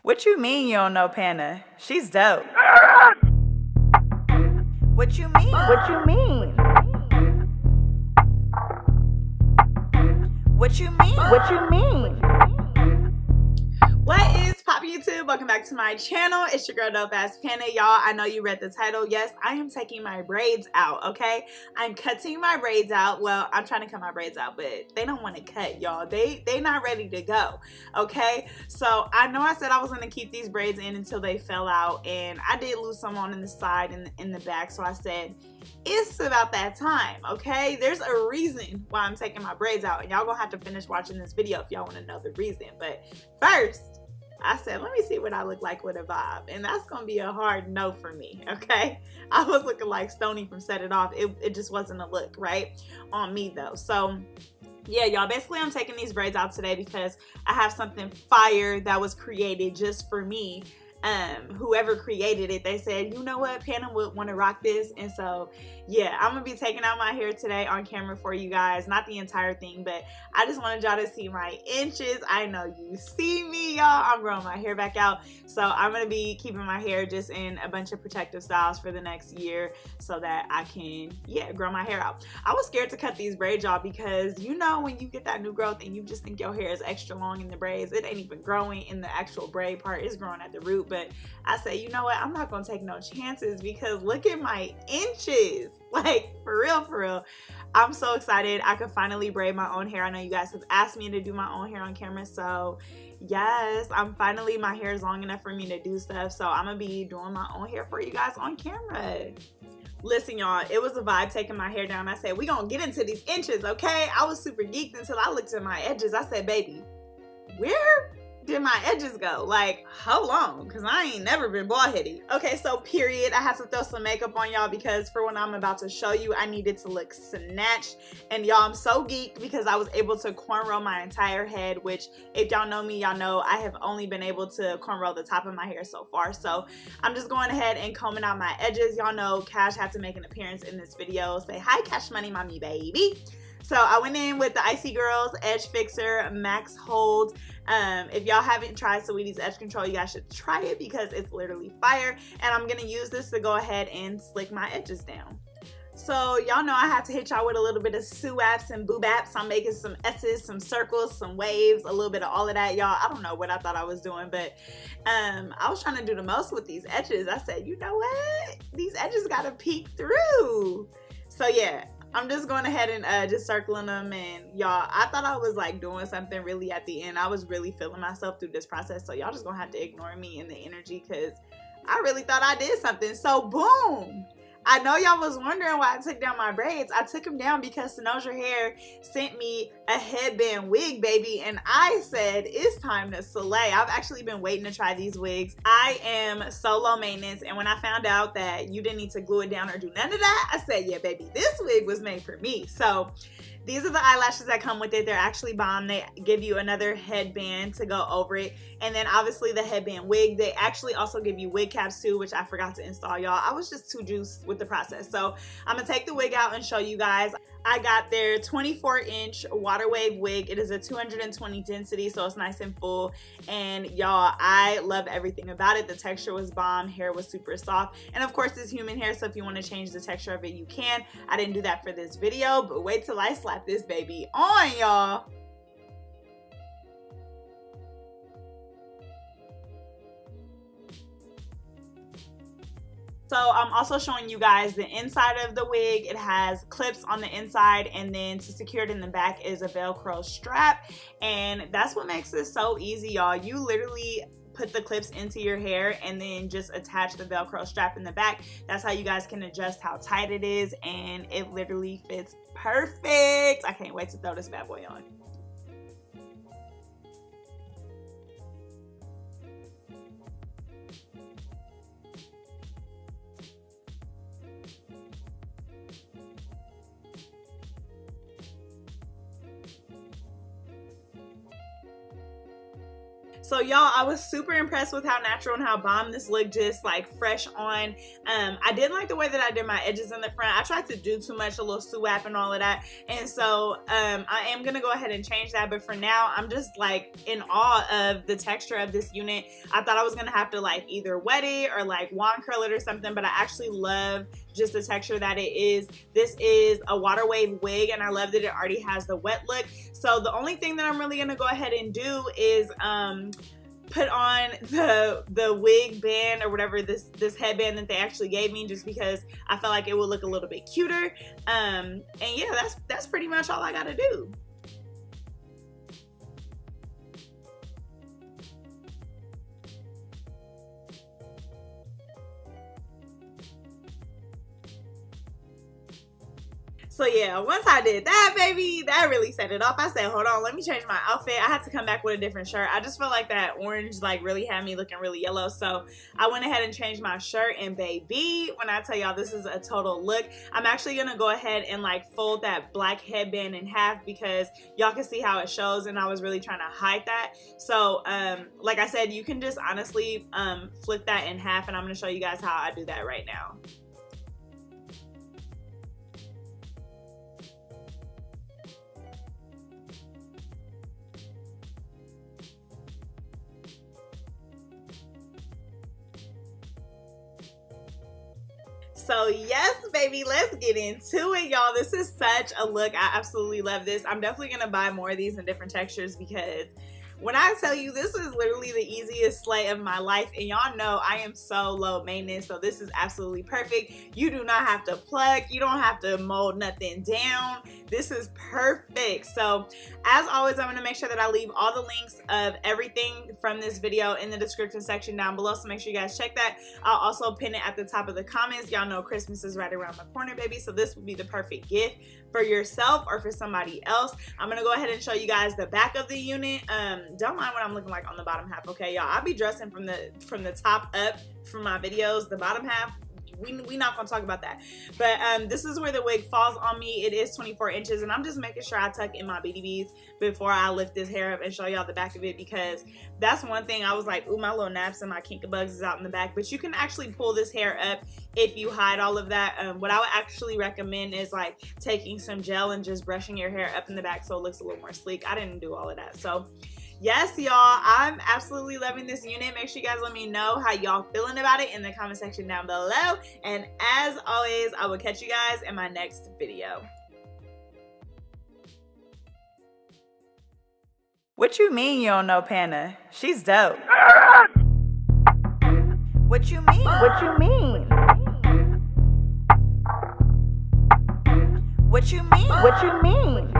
What you mean you don't know Panna? She's dope. What you mean? What you mean? What you mean? What you mean? What is poppin' YouTube? Welcome back to my channel. It's your girl Dope Ass Panna. Y'all, I know you read the title. Yes, I am taking my braids out, okay? I'm cutting my braids out. Well, I'm trying to cut my braids out, but they don't want to cut, y'all. They not ready to go, okay? So I know I said I was going to keep these braids in until they fell out, and I did lose some on the side and in the back, so I said it's about that time, okay? There's a reason why I'm taking my braids out, and y'all gonna have to finish watching this video if y'all want to know the reason. But first, I said, let me see what I look like with a vibe. And that's going to be a hard no for me, okay? I was looking like Stoney from Set It Off. It just wasn't a look, right? On me, though. So, yeah, y'all, basically I'm taking these braids out today because I have something fire that was created just for me. Whoever created it, they said, you know what, Panna would want to rock this. And so yeah, I'm gonna be taking out my hair today on camera for you guys. Not the entire thing, but I just wanted y'all to see my inches. I know you see me, y'all. I'm growing my hair back out, so I'm gonna be keeping my hair just in a bunch of protective styles for the next year so that I can, yeah, grow my hair out. I was scared to cut these braids, y'all, because you know when you get that new growth and you just think your hair is extra long in the braids, it ain't even growing in the actual braid part. It's growing at the root. But I say, you know what, I'm not gonna take no chances because look at my inches. Like, for real, I'm so excited. I could finally braid my own hair. I know you guys have asked me to do my own hair on camera, so yes, my hair is long enough for me to do stuff, so I'm gonna be doing my own hair for you guys on camera. Listen, y'all, it was a vibe taking my hair down. I said, we gonna get into these inches, okay? I was super geeked until I looked at my edges. I said, baby, where did my edges go? Like, how long? Because I ain't never been bald-headed. Okay, so period, I have to throw some makeup on y'all because for what I'm about to show you, I needed to look snatched. And y'all, I'm so geeked because I was able to cornrow my entire head, which if y'all know me, y'all know I have only been able to cornrow the top of my hair so far. So I'm just going ahead and combing out my edges. Y'all know Cash had to make an appearance in this video. Say hi, Cash Money Mommy baby. So I went in with the Icy Girls Edge Fixer Max Hold. If y'all haven't tried Saweetie's Edge Control, you guys should try it because it's literally fire. And I'm gonna use this to go ahead and slick my edges down. So y'all know I had to hit y'all with a little bit of suaps and boobaps. I'm making some S's, some circles, some waves, a little bit of all of that, y'all. I don't know what I thought I was doing, but I was trying to do the most with these edges. I said, you know what? These edges gotta peek through. So yeah, I'm just going ahead and just circling them. And y'all, I thought I was like doing something really at the end. I was really feeling myself through this process. So y'all just gonna have to ignore me in the energy because I really thought I did something. So boom. I know y'all was wondering why I took down my braids. I took them down because Cynosure Hair sent me a headband wig, baby, and I said it's time to slay. I've actually been waiting to try these wigs. I am so low maintenance, and when I found out that you didn't need to glue it down or do none of that, I said, yeah, baby, this wig was made for me. So these are the eyelashes that come with it. They're actually bomb. They give you another headband to go over it. And then obviously the headband wig. They actually also give you wig caps too, which I forgot to install, y'all. I was just too juiced with the process. So I'm gonna take the wig out and show you guys. I got their 24-inch water wave wig. It is a 220 density, so it's nice and full. And y'all, I love everything about it. The texture was bomb, hair was super soft. And of course, it's human hair, so if you want to change the texture of it, you can. I didn't do that for this video, but wait till I slap this baby on, y'all. So I'm also showing you guys the inside of the wig. It has clips on the inside, and then to secure it in the back is a Velcro strap. And that's what makes this so easy, y'all. You literally put the clips into your hair and then just attach the Velcro strap in the back. That's how you guys can adjust how tight it is, and it literally fits perfect. I can't wait to throw this bad boy on. So y'all, I was super impressed with how natural and how bomb this looked, just like fresh on. I didn't like the way that I did my edges in the front. I tried to do too much, a little swap and all of that, and so I am gonna go ahead and change that. But for now, I'm just like in awe of the texture of this unit. I thought I was gonna have to like either wet it or like wand curl it or something, but I actually love just the texture that it is. This is a water wave wig, and I love that it already has the wet look. So the only thing that I'm really gonna go ahead and do is put on the wig band or whatever, this headband that they actually gave me, just because I felt like it would look a little bit cuter. And yeah, that's pretty much all I gotta do. So yeah, once I did that, baby, that really set it off. I said, hold on, let me change my outfit. I had to come back with a different shirt. I just felt like that orange like really had me looking really yellow. So I went ahead and changed my shirt, and baby, when I tell y'all this is a total look, I'm actually gonna go ahead and like fold that black headband in half because y'all can see how it shows, and I was really trying to hide that. So like I said, you can just honestly flip that in half, and I'm gonna show you guys how I do that right now. So yes, baby, let's get into it, y'all. This is such a look. I absolutely love this. I'm definitely gonna buy more of these in different textures, because when I tell you, this is literally the easiest slay of my life, and y'all know I am so low maintenance, so this is absolutely perfect. You do not have to pluck, you don't have to mold nothing down. This is perfect. So as always, I'm gonna make sure that I leave all the links of everything from this video in the description section down below, so make sure you guys check that. I'll also pin it at the top of the comments. Y'all know Christmas is right around the corner, baby, so this would be the perfect gift for yourself or for somebody else. I'm gonna go ahead and show you guys the back of the unit. Don't mind what I'm looking like on the bottom half, okay, y'all? I'll be dressing from the top up for my videos. The bottom half, we not gonna talk about that. But this is where the wig falls on me. It is 24 inches, and I'm just making sure I tuck in my BDBs before I lift this hair up and show y'all the back of it, because that's one thing I was like, ooh, my little naps and my kinkabugs is out in the back. But you can actually pull this hair up if you hide all of that. What I would actually recommend is like taking some gel and just brushing your hair up in the back so it looks a little more sleek. I didn't do all of that. So yes, y'all, I'm absolutely loving this unit. Make sure you guys let me know how y'all feeling about it in the comment section down below. And as always, I will catch you guys in my next video. What you mean you don't know Panna? She's dope. What you mean? What you mean? What you mean? What you mean?